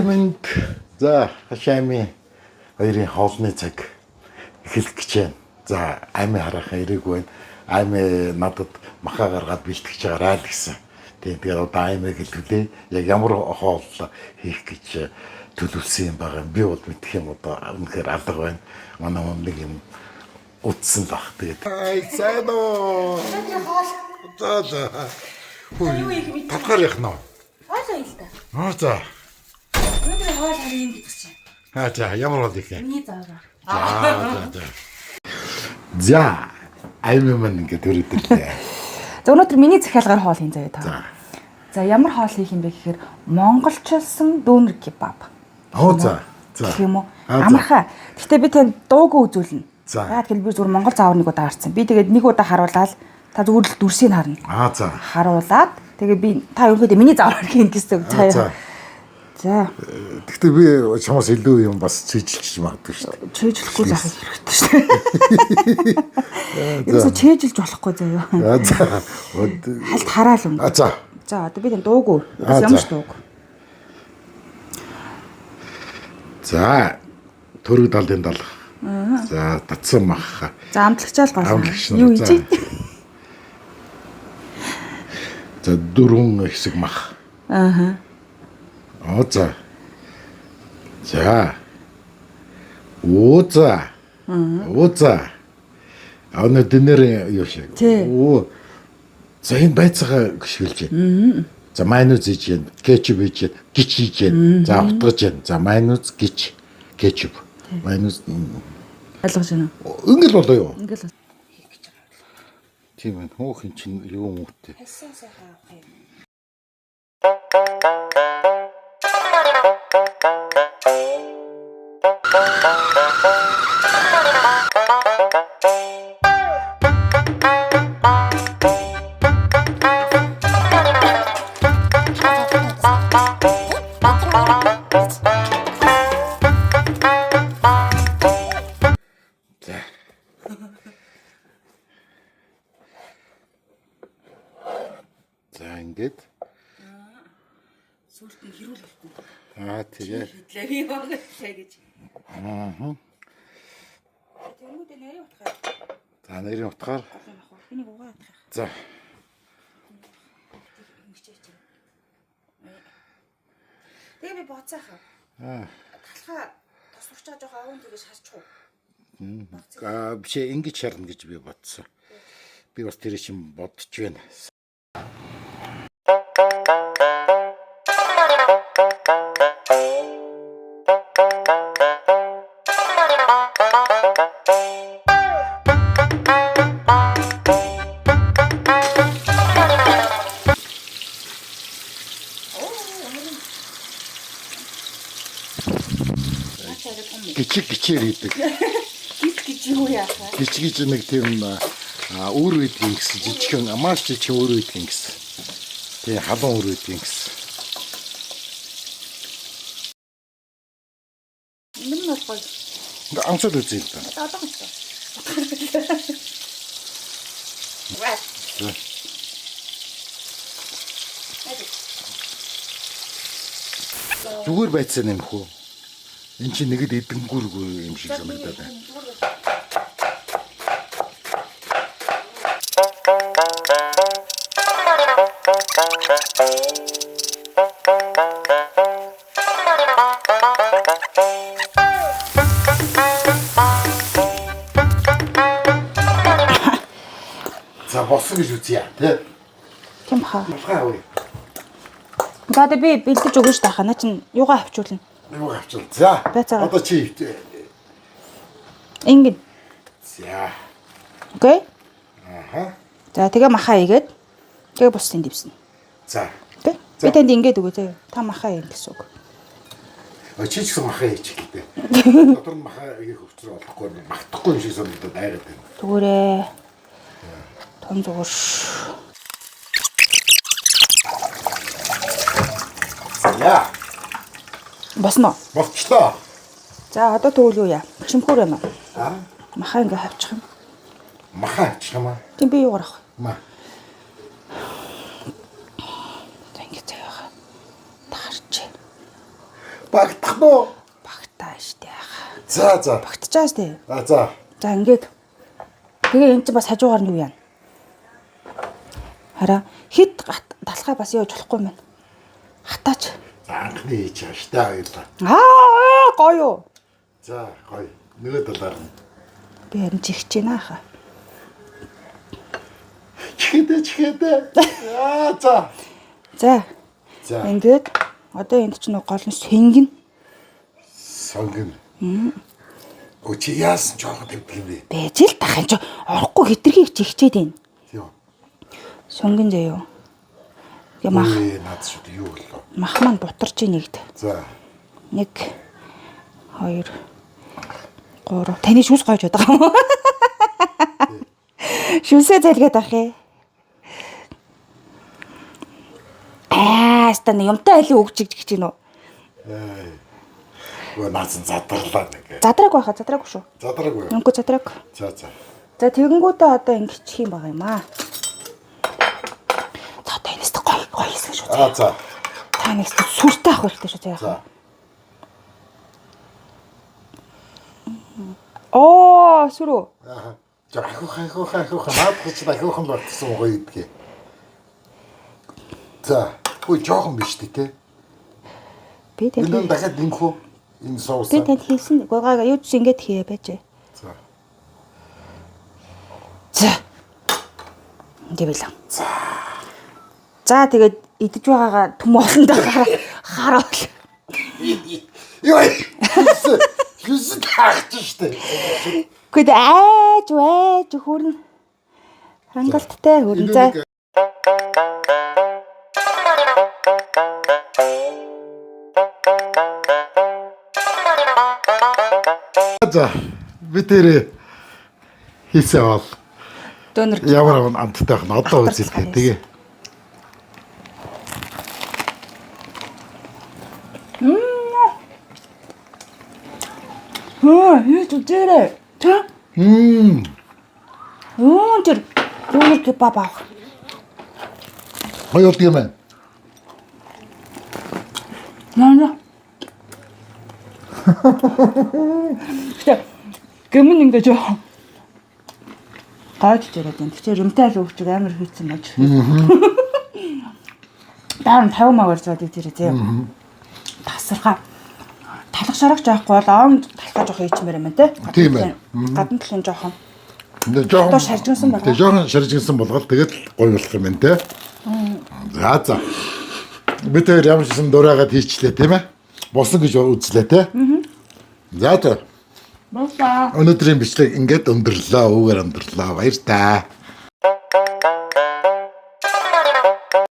Минь за хашаами хоёрын хоолны цаг эхэлэх гэж байна. За аймаа харахаа ирээгүй байна. Аймаа надад махаа гаргаад бэлтгэж байгаа л гэсэн. Тэгээд одоо аймаа хэлвэлээ. Яг ямар хоол хийх гэж төлөвлөсөн юм байгаа. Би бол мэдэх юм одоо үнэхээр алга байна. Манай нэг юм утсан баг. Тэгээд сайн уу. За. Хөөе. Татгаар яах нь вэ? Хоол л да. За. Өнөөдөр хоол харин гэдэг чинь. За ямар бол их юм. Миний заагаар. За. Аймаа маань ингээд өрөөдлээ. За өнөөдөр миний захиалгаар хоол хийн заяа та. За ямар хоол хийх юм бэ гэхээр монголчилсан дүүнер кебаб. За. Гэх юм уу? Амархаа. Гэхдээ би танд дуугүй үзүүлнэ. За. Яагаад гэвэл би зүгээр монгол заавар нэг удаа харсан. Би тэгээд нэг удаа харуулаад та зүгээр л дүрсийг харна. За. Харуулаад тэгээд би та ерөнхийдөө миний заавар хийн гэсэн үг. За. Гэхдээ би чамаас илүү юм бас чийжилж магадгүй шүү дээ. Чийжлэхгүй л ахих хэрэгтэй шүү дээ. Ерөөсө чийжилж болохгүй заяа. За. Хальт хараал юм. За. За одоо би тань дуугүй. Ямар ч дууг. За. Төрөг далдын дал. За, татсан мах. За амтлагчаал гол. Амтлагч Юу ийж? За, дөрвөн хэсэг мах. За. За. За. Аны дэнэр юу шиг. За энэ байцаага гიშгэлж байна. За майонез хийж байна, кетчуп хийж байна, гич хийж байна. За утгаж байна. За майонез, гич, кетчуп. Майонез Ойлгож байна уу? ингээл болоо юу? Ингээл. Тийм байна. Хөөхин чинь юу мөтэй. Хасан сайхан авах юм. За ингээд. Сүлд нь хэрүүлэлтэн. Тэгээ. Хөдлөө би багтлаа гэж. Тэнгүүд нэрийн утгаар. За нэрийн утгаар. Энийг угаа утгах. За. Тэгээ би боцоохоо. Талхаа тосворчоо жоох агуун тэгэж харчих уу? Биш ингэж шарна гэж би бодсон. Би бас тэр чинь бодож байна. Гिचээр хийдэг. Гэж юу яахаа? Гिच гэж нэг тийм өөр үйдгийн гэсэн жижигхэн маш жижиг өөр үйдгийн гэсэн. Тэгээ халуун өөр үйдгийн гэсэн. Мэн бол гоё. Амцад үзье л да. Одоо гэж. Зүгээр байцсан юм хөө. Энд чинь нэгэд эдэнгүүргүй юм шиг санагдаад байна. За босон гэж үзье тий. Тийм баха. Бахаа. За би бэлдэж өгөөш таахаа. Наа чин юугаа авчуулна. Юу авчил. За. Одоо чи Ингээд. За. Окей? За тэгээ махаа игээд тэгээ бусдын дивсэн. За. Окей? Би танд ингээд өгөө заяа. Та махаа ийн гэсэн үг. Чи ч гэсэн махаа хийчих гэдэг. Дотор нь махаа хийх өвчрөө олохгүй магтахгүй юм шиг санагдаад айгаад байна. Зүгээрээ. Том зүгээр. За. Босно. Болчлоо. За одоо тэгвэл юу яа? Шимхүүр байна уу? Махаа ингээ хавчих юм. Махаа авчих юм аа. Тийм би юугаар авах? Маа. За ингээ заяага. Таарч. Багтах нь уу? Багтаа штэ. За. Багтчихаа штэ. За. За ингээд. Тэгээ энэ чинь бас хажуугаар нь юу яана? Хараа хит талхаа бас яаж болохгүй мэн. Хатаач. За анхны хийж байгаа штэ хоёулаа. Гоё. За гоё. Нөгөө талаар нь. Би харин чихэж байна хаа. Чихэдэ. За. За. Ингээд одоо энд чинь гол нь сэнгэн. Сонгон. Өчи яасан жоохон тавьдаг юм бэ? Бэж л тах энэ ч орохгүй хитрхийг чихчээд байна. Тийм. Сонгон заяо. Яа мах. Наад шүү юу болоо. Мах маань бутарч нэгд. За. 1 2 3 таны шүүс гойж байдаг юм уу? Шүүсээ залгаад ах ээ. Стан юмтай али өгч гэж байна уу? Өө наасан задарлаа нэг. Задраг байхаа, задраггүй шүү. Задраагүй. Үгүй задраг. За. За тэгэнгүүтээ одоо ингэчих юм байгаа юм аа. За одоо энэс гоё хийсэн шүү. За. Та нэгс сүртэй ах хэрэгтэй шүү заяа. За. Оо, сүрүү. За ахиухан наадах чинь ахиухан болчихсон гоё идгээ. За. Ой жоохон биш тий. Би тань. Энэ дахиад динхүү. Энэ соус. Би тань хийсэн. Гойгаа юу ч ингэж хийе байж. За. За. Гэвэл. За тэгээд идэж байгаагаа түм олондоо хараал. Йой. Юусэн таагч штэ. Гэхдээ айж хүрнэ. Хангалттай хүрнэ. За. За. Би тэр хийсээ бол. Дөнөр Ямар амттай байх нь одоо үзэлтэй. Тэгээ. Юу зүрэ. Тэ? Тэр дөнөр кебаб авах. Хоёул тийм ээ. Яна. Гэмэн ингэ жоо. Гайж жирээд энэ. Тэгэхээр юмтай л өгч амар хийцэн байж. Дараа нь 50 магаар зоод ирээ тийм. Тасархаа. Талах шарагч авахгүй бол оон талхаа жоох хийчмээр юм те. Тийм ээ. Гадна талын жоохон. Жоохон шаржигнсан байна. Тэгээ жоохон шаржигнсан болгоод тэгэл гоё болох юм байна те. За. Би тэр ямар ч юм дураагаад хийчлээ тийм ээ. Босон гэж үзлээ те. За. Босаа. Өнөөдрийн бичлэг ингээд өндөрлөө, өвөр өндөрлөө. Баяр таа.